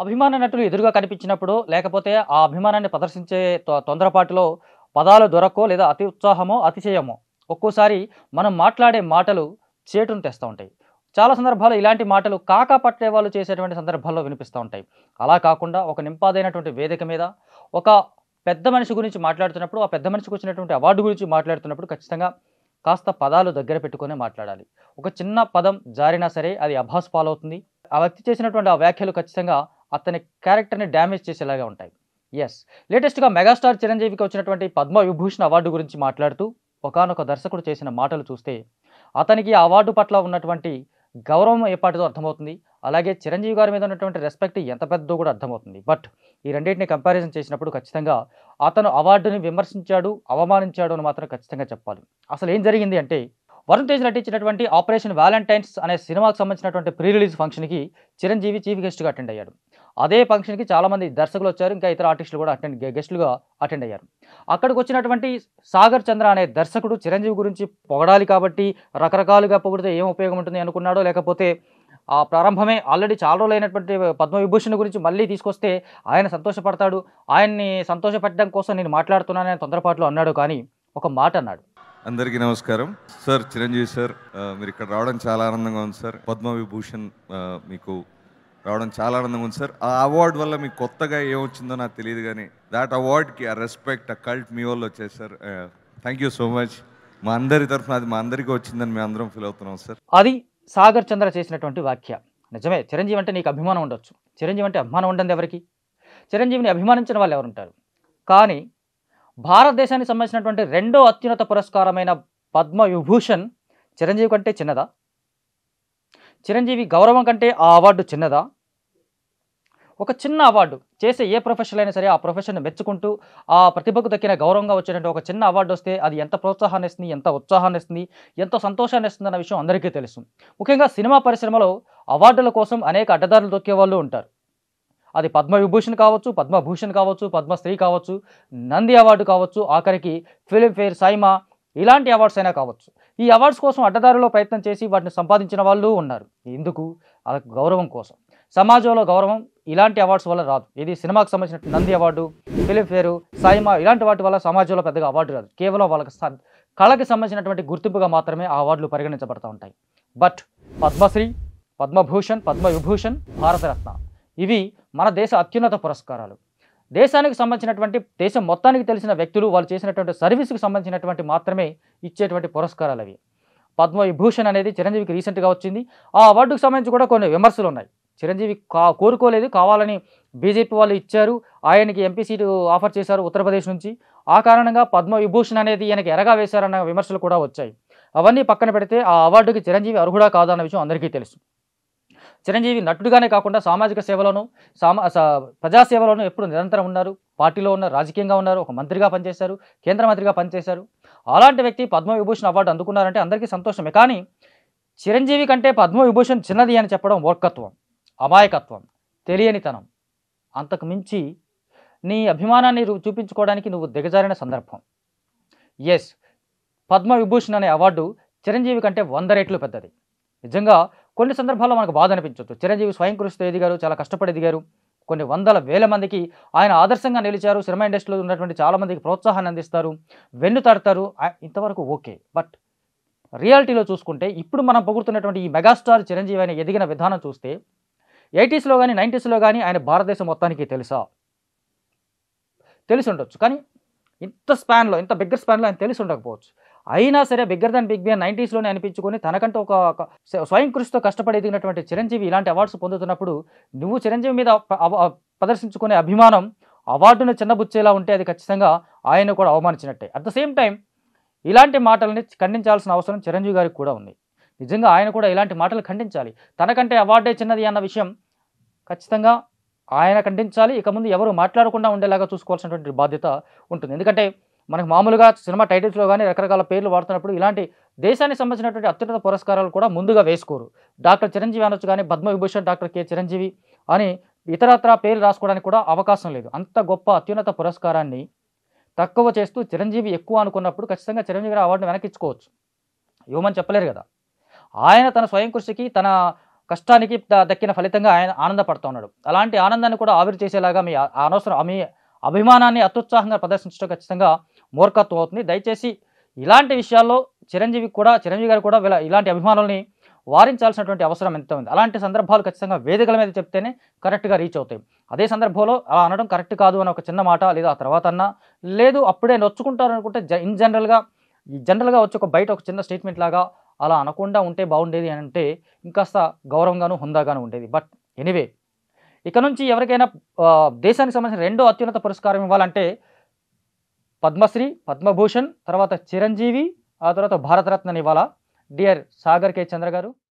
అభిమాన నటులు ఎదురుగా కనిపించినప్పుడో, లేకపోతే ఆ అభిమానాన్ని ప్రదర్శించే తొందరపాటులో పదాలు దొరక్కో, లేదా అతి ఉత్సాహమో, అతిశయమో ఒక్కోసారి మనం మాట్లాడే మాటలు చేటును తెస్తూ ఉంటాయి. చాలా సందర్భాల్లో ఇలాంటి మాటలు కాకా పట్టే వాళ్ళు చేసేటువంటి సందర్భాల్లో వినిపిస్తూ ఉంటాయి. అలా కాకుండా ఒక నింపాదైనటువంటి వేదిక మీద ఒక పెద్ద మనిషి గురించి మాట్లాడుతున్నప్పుడు, ఆ పెద్ద మనిషికి వచ్చినటువంటి అవార్డు గురించి మాట్లాడుతున్నప్పుడు ఖచ్చితంగా కాస్త పదాలు దగ్గర పెట్టుకొనే మాట్లాడాలి. ఒక చిన్న పదం జారినా సరే అది అభాసు పాలవుతుంది. ఆ వ్యక్తి చేసినటువంటి ఆ వ్యాఖ్యలు ఖచ్చితంగా అతని క్యారెక్టర్‌ని డ్యామేజ్ చేసేలాగా ఉంటాయి. యెస్. లేటెస్ట్‌గా మెగాస్టార్ చిరంజీవికి వచ్చినటువంటి పద్మ విభూషణ్ అవార్డు గురించి మాట్లాడుతూ ఒకానొక దర్శకుడు చేసిన మాటలు చూస్తే అతనికి ఆ అవార్డు పట్ల ఉన్నటువంటి గౌరవం ఎప్పటిదో అర్థమవుతుంది. అలాగే చిరంజీవి గారి మీద ఉన్నటువంటి రెస్పెక్ట్ ఎంత పెద్దదో కూడా అర్థమవుతుంది. బట్ ఈ రెండిటిని కంపారిజన్ చేసినప్పుడు ఖచ్చితంగా అతను అవార్డుని విమర్శించాడు, అవమానించాడు అని మాత్రం ఖచ్చితంగా చెప్పాలి. అసలు ఏం జరిగింది అంటే, వరుణ్ తేజ్ నటించినటువంటి 'ఆపరేషన్ వాలంటైన్స్' అనే సినిమాకు సంబంధించినటువంటి ప్రీ రిలీజ్ ఫంక్షన్‌కి చిరంజీవి చీఫ్ గెస్ట్‌గా అటెండ్ అయ్యాడు. అదే ఫంక్షన్‌కి చాలామంది దర్శకులు వచ్చారు. ఇంకా ఇతర ఆర్టిస్టులు కూడా గెస్ట్‌లుగా అటెండ్ అయ్యారు. అక్కడికి వచ్చినటువంటి సాగర్ చంద్ర అనే దర్శకుడు చిరంజీవి గురించి పొగడాలి కాబట్టి రకరకాలుగా పొగిడితే ఏం ఉపయోగం ఉంటుంది అనుకున్నాడో, లేకపోతే ఆ ప్రారంభమే ఆల్రెడీ చాలా రోజులైనటువంటి పద్మవిభూషణ్ గురించి మళ్ళీ తీసుకొస్తే ఆయన సంతోషపడతాడు, ఆయన్ని సంతోషపెట్టడం కోసం నేను మాట్లాడుతున్నానని తొందరపాటులో అన్నాడు. కానీ ఒక మాట అన్నాడు. అందరికీ నమస్కారం సార్. చిరంజీవి సార్, మీరు ఇక్కడ రావడం చాలా ఆనందంగా ఉంది సార్. పద్మవిభూషణ్ మీకు రావడం చాలా ఆనందంగా ఉంది సార్. ఆ అవార్డు వల్ల మీకు కొత్తగా ఏమొచ్చిందో నాకు తెలియదు, కానీ దాట్ అవార్డ్కి ఆ రెస్పెక్ట్, ఆ కల్ట్ మీ వాళ్ళు వచ్చేది sir. Thank you so much. మా అందరి తరఫున అది మా అందరికీ వచ్చిందని మేము అందరం ఫీల్ అవుతున్నాం సార్. అది సాగర్ చంద్ర చేసినటువంటి వ్యాఖ్య. నిజమే, చిరంజీవి అంటే నీకు అభిమానం ఉండొచ్చు. చిరంజీవి అంటే అభిమానం ఉండదు ఎవరికి? చిరంజీవిని అభిమానించిన వాళ్ళు ఎవరుంటారు? కానీ భారతదేశానికి సంబంధించినటువంటి రెండో అత్యున్నత పురస్కారమైన పద్మవిభూషణ్ చిరంజీవి కంటే చిన్నదా? చిరంజీవి గౌరవం కంటే ఆ అవార్డు చిన్నదా? ఒక చిన్న అవార్డు చేసే ఏ ప్రొఫెషన్ అయినా సరే ఆ ప్రొఫెషన్ మెచ్చుకుంటూ ఆ ప్రతిభకు దక్కిన గౌరవంగా వచ్చేటువంటి ఒక చిన్న అవార్డు వస్తే అది ఎంత ప్రోత్సాహాన్ని ఇస్తుంది, ఎంత ఉత్సాహాన్ని ఇస్తుంది, ఎంతో సంతోషాన్ని ఇస్తుంది అన్న విషయం అందరికీ తెలుసు. ముఖ్యంగా సినిమా పరిశ్రమలో అవార్డుల కోసం అనేక అడ్డదారులు దొక్కే వాళ్ళు ఉంటారు. అది పద్మవిభూషణ్ కావచ్చు, పద్మభూషణ్ కావచ్చు, పద్మశ్రీ కావచ్చు, నంది అవార్డు కావచ్చు, ఆఖరికి ఫిలింఫేర్, సైమా ఇలాంటి అవార్డ్స్ అయినా కావచ్చు. ఈ అవార్డ్స్ కోసం అడ్డదారిలో ప్రయత్నం చేసి వాటిని సంపాదించిన వాళ్ళు ఉన్నారు. ఎందుకు? వాళ్ళకు గౌరవం కోసం. సమాజంలో గౌరవం ఇలాంటి అవార్డ్స్ వల్ల రాదు. ఇది సినిమాకు సంబంధించిన నంది అవార్డు, ఫిలింఫేరు, సైమా ఇలాంటి వాటి వల్ల సమాజంలో పెద్దగా అవార్డు రాదు. కేవలం వాళ్ళకి కళకి సంబంధించినటువంటి గుర్తింపుగా మాత్రమే ఆ అవార్డులు పరిగణించబడుతూ ఉంటాయి. బట్ పద్మశ్రీ, పద్మభూషణ్, పద్మవిభూషణ్, భారతరత్న ఇవి మన దేశ అత్యున్నత పురస్కారాలు. దేశానికి సంబంధించినటువంటి, దేశం మొత్తానికి తెలిసిన వ్యక్తులు వాళ్ళు చేసినటువంటి సర్వీస్కి సంబంధించినటువంటి మాత్రమే ఇచ్చేటువంటి పురస్కారాలు అవి. పద్మవిభూషణ్ అనేది చిరంజీవికి రీసెంట్గా వచ్చింది. ఆ అవార్డుకు సంబంధించి కూడా కొన్ని విమర్శలు ఉన్నాయి. చిరంజీవి కోరుకోలేదు, కావాలని బీజేపీ వాళ్ళు ఇచ్చారు, ఆయనకి ఎంపీ సీటు ఆఫర్ చేశారు ఉత్తరప్రదేశ్ నుంచి. ఆ కారణంగా పద్మవిభూషణ్ అనేది ఈయనకి ఎరగా వేశారన్న విమర్శలు కూడా వచ్చాయి. అవన్నీ పక్కన పెడితే ఆ అవార్డుకి చిరంజీవి అర్హుడా కాదా అన్న విషయం అందరికీ తెలుసు. చిరంజీవి నటుడుగానే కాకుండా సామాజిక సేవలోనూ ప్రజాసేవలోనూ ఎప్పుడు నిరంతరం ఉన్నారు. పార్టీలో ఉన్నారు, రాజకీయంగా ఉన్నారు, ఒక మంత్రిగా పనిచేశారు, కేంద్ర మంత్రిగా పనిచేశారు. అలాంటి వ్యక్తి పద్మవిభూషణ్ అవార్డు అందుకున్నారంటే అందరికీ సంతోషమే. కానీ చిరంజీవి కంటే పద్మవిభూషణ్ చిన్నది అని చెప్పడం మూర్ఖత్వం, అమాయకత్వం, తెలియనితనం. అంతకు మించి నీ అభిమానాన్ని చూపించుకోవడానికి నువ్వు దిగజారిన సందర్భం. ఎస్, పద్మవిభూషణ్ అనే అవార్డు చిరంజీవి కంటే 100 రెట్లు పెద్దది. నిజంగా కొన్ని సందర్భాల్లో మనకు బాధ అనిపించవచ్చు. చిరంజీవి స్వయం కృషితో ఎదిగారు, చాలా కష్టపడి ఎదిగారు. కొన్ని వందల వేల మందికి ఆయన ఆదర్శంగా నిలిచారు. సినిమా ఇండస్ట్రీలో ఉన్నటువంటి చాలామందికి ప్రోత్సాహాన్ని అందిస్తారు, వెన్ను తడతారు. ఇంతవరకు ఓకే. బట్ రియాలిటీలో చూసుకుంటే ఇప్పుడు మనం పొగుడుతున్నటువంటి ఈ మెగాస్టార్ చిరంజీవి ఆయన ఎదిగిన విధానం చూస్తే 80స్లో కానీ 90స్లో కానీ ఆయన భారతదేశం మొత్తానికి తెలిసి ఉండొచ్చు. కానీ ఇంత బిగ్గర్ స్పాన్లో ఆయన తెలిసి ఉండకపోవచ్చు. అయినా సరే బిగ్గర్ దాన్ బిగ్ బియన్ 90స్లోనే అనిపించుకొని తనకంటూ ఒక స్వయం కృషితో కష్టపడి ఎదిగినటువంటి చిరంజీవి ఇలాంటి అవార్డ్స్ పొందుతున్నప్పుడు నువ్వు చిరంజీవి మీద ప్రదర్శించుకునే అభిమానం అవార్డును చిన్నబుచ్చేలా ఉంటే అది ఖచ్చితంగా ఆయన కూడా అవమానించినట్టే. అట్ ద సేమ్ టైం ఇలాంటి మాటలని ఖండించాల్సిన అవసరం చిరంజీవి గారికి కూడా ఉంది. నిజంగా ఆయన కూడా ఇలాంటి మాటలు ఖండించాలి. తనకంటే అవార్డే చిన్నది అన్న విషయం ఖచ్చితంగా ఆయన ఖండించాలి. ఇక ముందు ఎవరు మాట్లాడకుండా ఉండేలాగా చూసుకోవాల్సినటువంటి బాధ్యత ఉంటుంది. ఎందుకంటే మనకు మామూలుగా సినిమా టైటిల్స్లో కానీ రకరకాల పేర్లు వాడుతున్నప్పుడు ఇలాంటి దేశానికి సంబంధించినటువంటి అత్యున్నత పురస్కారాలు కూడా ముందుగా వేసుకోరు. డాక్టర్ చిరంజీవి అనొచ్చు, కానీ పద్మవిభూషణ్ డాక్టర్ కె చిరంజీవి అని ఇతరత్రా పేర్లు రాసుకోవడానికి కూడా అవకాశం లేదు. అంత గొప్ప అత్యున్నత పురస్కారాన్ని తక్కువ చేస్తూ చిరంజీవి ఎక్కువ అనుకున్నప్పుడు ఖచ్చితంగా చిరంజీవి గారు అవార్డును వెనక్కించుకోవచ్చు, ఇవ్వమని చెప్పలేరు కదా. ఆయన తన స్వయం కృషికి, తన కష్టానికి దక్కిన ఫలితంగా ఆయన ఆనందపడుతూ ఉన్నాడు. అలాంటి ఆనందాన్ని కూడా ఆవిరి చేసేలాగా మీ అనవసరం మీ అభిమానాన్ని అత్యుత్సాహంగా ప్రదర్శించడం ఖచ్చితంగా మూర్ఖత్వం అవుతుంది. దయచేసి ఇలాంటి విషయాల్లో చిరంజీవి గారు కూడా ఇలాంటి అభిమానుల్ని వారించాల్సినటువంటి అవసరం ఎంత ఉంది. అలాంటి సందర్భాలు ఖచ్చితంగా వేదికల మీద చెప్తేనే కరెక్ట్గా రీచ్ అవుతాయి. అదే సందర్భంలో అలా అనడం కరెక్ట్ కాదు అని ఒక చిన్న మాట, లేదా ఆ తర్వాత అన్నా, లేదు అప్పుడే నొచ్చుకుంటారు అనుకుంటే జనరల్గా వచ్చి బయట ఒక చిన్న స్టేట్మెంట్ లాగా అలా అనకుండా ఉంటే బాగుండేది అని అంటే ఇంకాస్త గౌరవంగాను హుందాగాను ఉండేది. బట్ ఎనీవే, ఇక నుంచి ఎవరికైనా దేశానికి సంబంధించిన రెండో అత్యున్నత పురస్కారం ఇవ్వాలంటే పద్మశ్రీ, పద్మభూషణ్, తర్వాత చిరంజీవి, ఆ తర్వాత భారతరత్నని ఇవ్వాలా. డియర్ సాగర్ కే చంద్ర గారు.